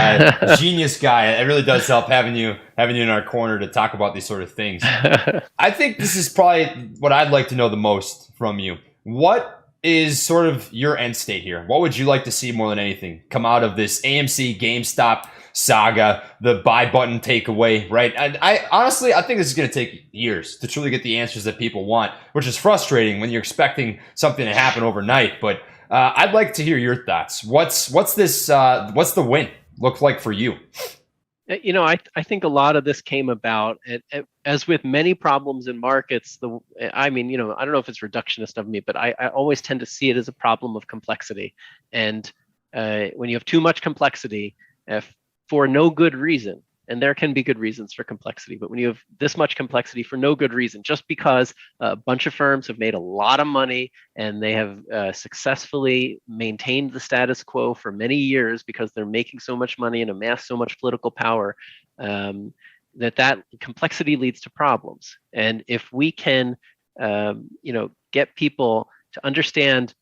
genius guy. It really does help having you in our corner to talk about these sort of things. I think this is probably what I'd like to know the most from you. What is sort of your end state here? What would you like to see more than anything come out of this AMC GameStop saga, the buy button takeaway, right? And I honestly think this is going to take years to truly get the answers that people want, which is frustrating when you're expecting something to happen overnight. But I'd like to hear your thoughts. What's the win look like for you? I think a lot of this came about, as with many problems in markets. I don't know if it's reductionist of me, but I always tend to see it as a problem of complexity. And when you have too much complexity, for no good reason, and there can be good reasons for complexity, but when you have this much complexity for no good reason, just because a bunch of firms have made a lot of money and they have successfully maintained the status quo for many years because they're making so much money and amass so much political power, that complexity leads to problems. And if we can, get people to understand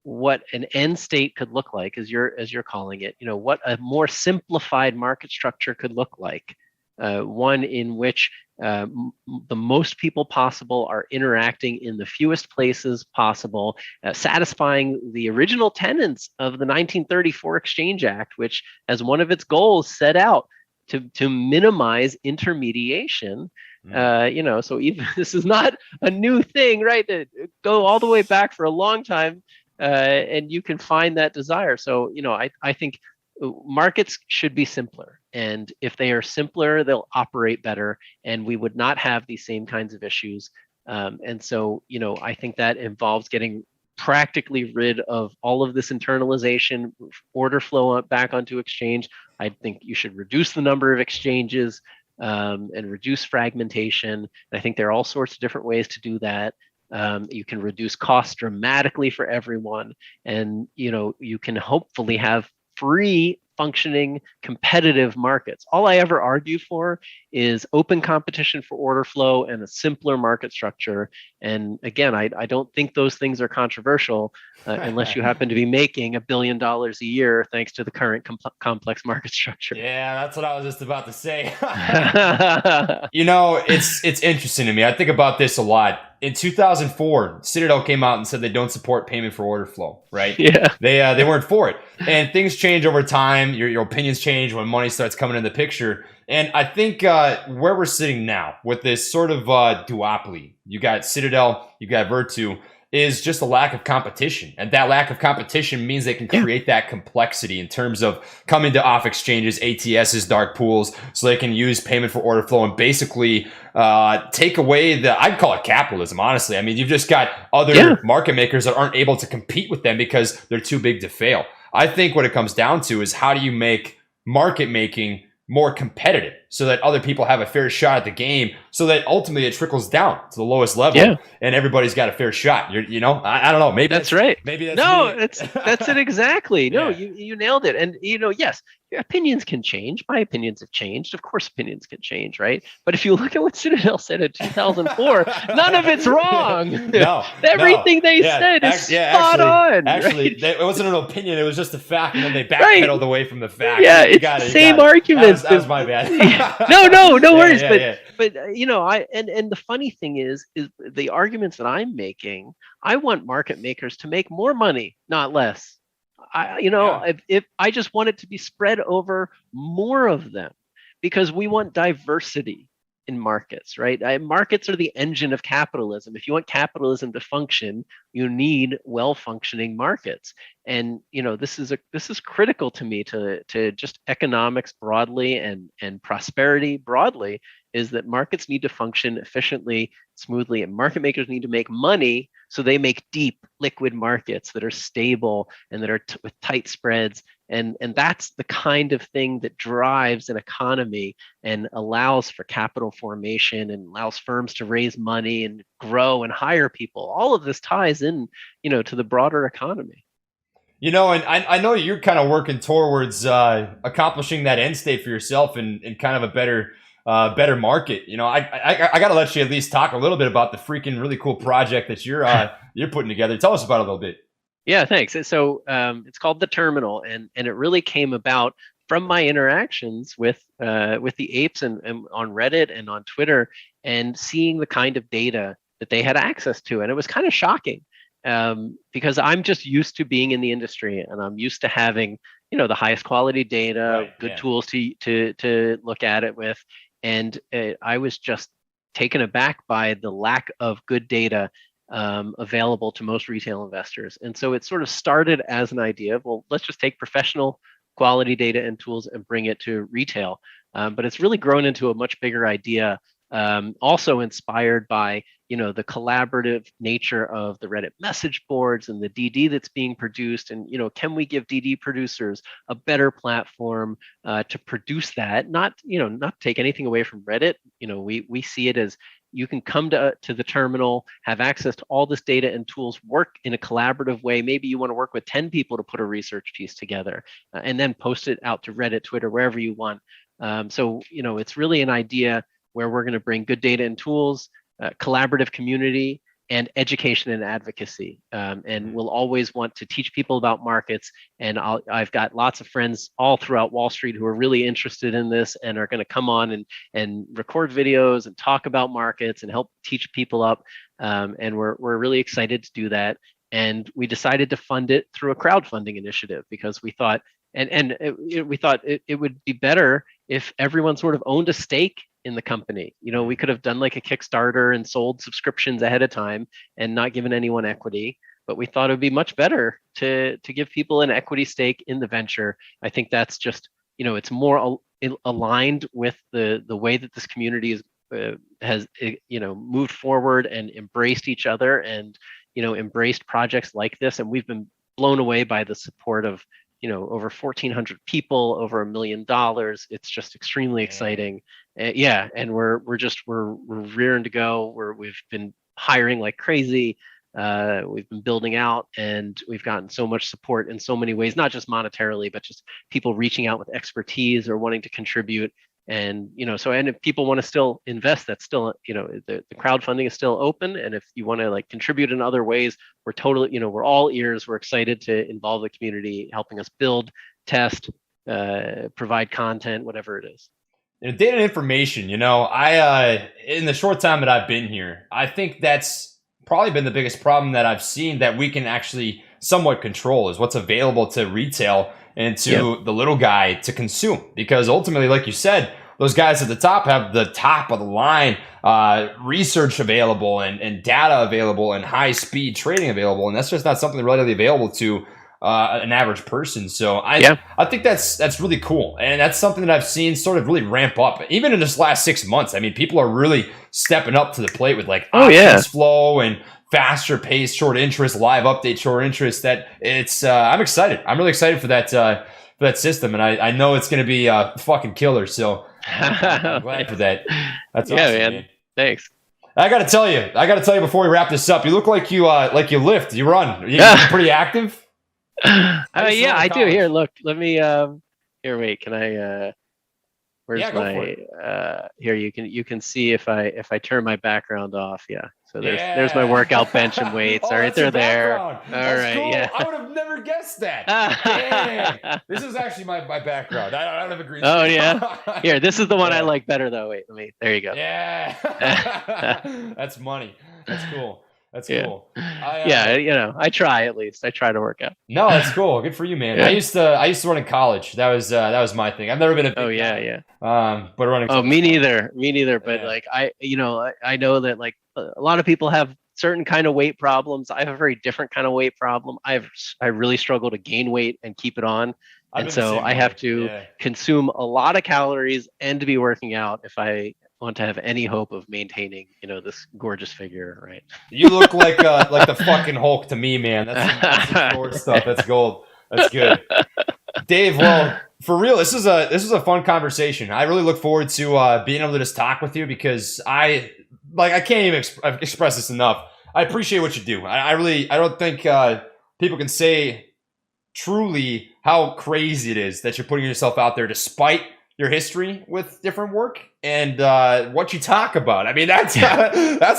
what an end state could look like, as you're calling it, what a more simplified market structure could look like, one in which the most people possible are interacting in the fewest places possible, satisfying the original tenets of the 1934 Exchange Act, which as one of its goals set out to minimize intermediation. So even this is not a new thing, right? That go all the way back for a long time. And you can find that desire. So, I think markets should be simpler. And if they are simpler, they'll operate better, and we would not have these same kinds of issues. And so, I think that involves getting practically rid of all of this internalization, order flow back onto exchange. I think you should reduce the number of exchanges and reduce fragmentation. And I think there are all sorts of different ways to do that. You can reduce costs dramatically for everyone, and you can hopefully have free functioning competitive markets. All I ever argue for is open competition for order flow and a simpler market structure. And again, I don't think those things are controversial unless you happen to be making $1 billion a year thanks to the current complex market structure. Yeah, that's what I was just about to say. It's interesting to me. I think about this a lot. In 2004, Citadel came out and said they don't support payment for order flow, right? Yeah. They weren't for it. And things change over time. Your opinions change when money starts coming in the picture. And I think where we're sitting now with this sort of duopoly, you got Citadel, you got Virtu, is just a lack of competition. And that lack of competition means they can create that complexity in terms of coming to off exchanges, ATSs, dark pools, so they can use payment for order flow and basically take away I'd call it capitalism, honestly. I mean, you've just got other market makers that aren't able to compete with them because they're too big to fail. I think what it comes down to is how do you make market making more competitive so that other people have a fair shot at the game, so that ultimately it trickles down to the lowest level and everybody's got a fair shot. I don't know. Maybe that's right. Maybe that's that's it exactly. No, you nailed it. And yes, your opinions can change. My opinions have changed. Of course, opinions can change, right? But if you look at what Citadel said in 2004, none of it's wrong. No, everything they said is spot on. Actually, right? It wasn't an opinion; it was just a fact, and then they backpedaled away from the fact. Yeah, it's the same argument. That was my bad. No worries. But and the funny thing is the arguments that I'm making. I want market makers to make more money, not less. if I just want it to be spread over more of them, because we want diversity in markets, right? Markets are the engine of capitalism. If you want capitalism to function, you need well-functioning markets. And this is critical to me, to just economics broadly and prosperity broadly, is that markets need to function efficiently, smoothly, and market makers need to make money, so they make deep liquid markets that are stable and that are with tight spreads. And that's the kind of thing that drives an economy and allows for capital formation and allows firms to raise money and grow and hire people. All of this ties in, to the broader economy. And I know you're kind of working towards accomplishing that end state for yourself in kind of a better market. I got to let you at least talk a little bit about the freaking really cool project that you're putting together. Tell us about it a little bit. Yeah, thanks. So it's called The Terminal, and it really came about from my interactions with the apes and on Reddit and on Twitter, and seeing the kind of data that they had access to. And it was kind of shocking, because I'm just used to being in the industry, and I'm used to having the highest quality data, right, good tools to look at it with. And I was just taken aback by the lack of good data available to most retail investors. And so it sort of started as an idea of, well, let's just take professional quality data and tools and bring it to retail. But it's really grown into a much bigger idea, also inspired by the collaborative nature of the Reddit message boards and the DD that's being produced. And can we give DD producers a better platform to produce that? Not take anything away from Reddit. We see it as, you can come to the terminal, have access to all this data and tools, work in a collaborative way. Maybe you want to work with 10 people to put a research piece together, and then post it out to Reddit, Twitter, wherever you want. So it's really an idea where we're going to bring good data and tools, collaborative community, and education and advocacy. And we'll always want to teach people about markets. And I've got lots of friends all throughout Wall Street who are really interested in this and are going to come on and record videos and talk about markets and help teach people up. And we're really excited to do that. And we decided to fund it through a crowdfunding initiative, because we thought, we thought it would be better if everyone sort of owned a stake in the company. We could have done like a Kickstarter and sold subscriptions ahead of time and not given anyone equity, but we thought it would be much better to give people an equity stake in the venture. I think that's just, it's more aligned with the way that this community has moved forward and embraced each other and embraced projects like this. And we've been blown away by the support of over 1,400 people, over $1 million. It's just extremely exciting. And we're rearing to go. We've been hiring like crazy. We've been building out, and we've gotten so much support in so many ways, not just monetarily, but just people reaching out with expertise or wanting to contribute. And and if people want to still invest, that's still the crowdfunding is still open. And if you want to like contribute in other ways, we're totally we're all ears. We're excited to involve the community, helping us build, test, provide content, whatever it is. Data and information. I in the short time that I've been here, I think that's probably been the biggest problem that I've seen that we can actually somewhat control, is what's available to retail and to the little guy to consume. Because ultimately, like you said, those guys at the top have the top of the line research available and data available and high speed trading available. And that's just not something readily available to an average person. So I think that's really cool. And that's something that I've seen sort of really ramp up even in this last 6 months. I mean, people are really stepping up to the plate with like options flow and faster pace, short interest, live update, short interest. That it's I'm excited. I'm really excited for that system. And I know it's going to be fucking killer. So I'm glad for that. That's awesome, man. Thanks. I got to tell you before we wrap this up, you look like you lift, you run. You're pretty active. I do. Here, look, let me here, wait, can I where's my here, you can see if I turn my background off. So there's my workout bench and weights. All right, they're there. All right, cool. I would have never guessed that. Dang. This is actually my background. I don't have a green screen. Oh yeah. Here, this is the one I like better though. Wait, there you go. Yeah. That's money. That's cool. That's Yeah. cool. Yeah, I try at least. I try to work out. No, that's cool. Good for you, man. Yeah. I used to run in college. That was my thing. I've never been a big guy. But running. Oh, me neither. But Yeah. like I know that like a lot of people have certain kind of weight problems. I have a very different kind of weight problem. I really struggle to gain weight and keep it on. I've And been the so same I way. have to Yeah. consume a lot of calories and to be working out if I want to have any hope of maintaining, this gorgeous figure, right? You look like the fucking Hulk to me, man. That's some short stuff. That's gold. That's good. Dave, well, for real, this is a fun conversation. I really look forward to being able to just talk with you because I can't even express this enough. I appreciate what you do. I don't think people can say truly how crazy it is that you're putting yourself out there despite your history with different work and what you talk about. I mean, that's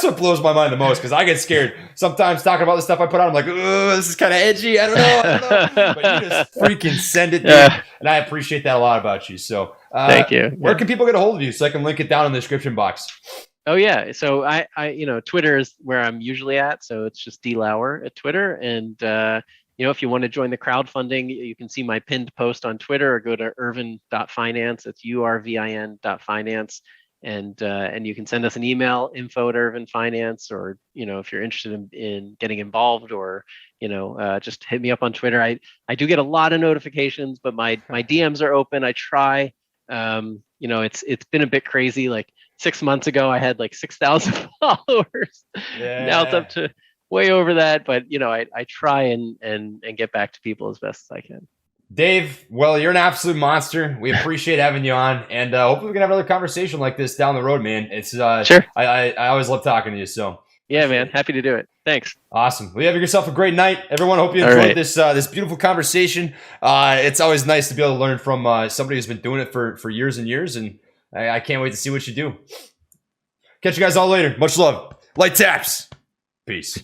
what blows my mind the most because I get scared sometimes talking about the stuff I put out. I'm like, oh, this is kind of edgy. I don't know. But you just freaking send it, dude. And I appreciate that a lot about you. So thank you. Where can people get a hold of you so I can link it down in the description box? Oh yeah. So I Twitter is where I'm usually at. So it's just D Lauer at Twitter. And if you want to join the crowdfunding, you can see my pinned post on Twitter or go to urvin.finance. It's urvin.finance. And you can send us an email, info@urvinfinance, or, if you're interested in getting involved or, just hit me up on Twitter. I do get a lot of notifications, but my DMs are open. I try. It's been a bit crazy. Like 6 months ago, I had like 6,000 followers. Yeah. Now it's up to way over that, but I try and get back to people as best as I can. Dave, well, you're an absolute monster. We appreciate having you on, and hopefully we can have another conversation like this down the road, man. It's sure. I always love talking to you. So yeah, man, happy to do it. Thanks. Awesome. Well, you have yourself a great night, everyone. Hope you enjoyed this beautiful conversation. It's always nice to be able to learn from somebody who's been doing it for years and years, and I can't wait to see what you do. Catch you guys all later. Much love. Light taps. Peace.